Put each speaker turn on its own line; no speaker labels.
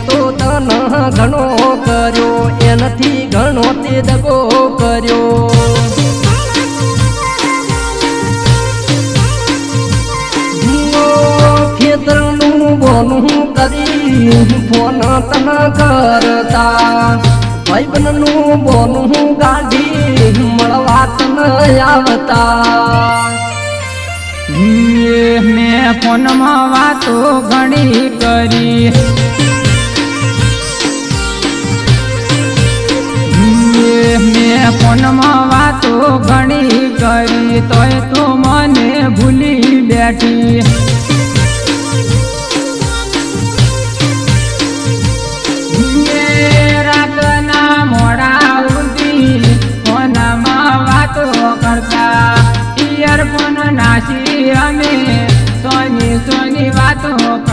તો તન ઘણો કર્યો એનાથી ઘણો તે દગો કર્યો ખેતરનું બોનું કરી ફોન તન કરતા ભાઈબંધનું બોનું ગાડી મળવા તન આવતા
મેં ફોનમાં વાતો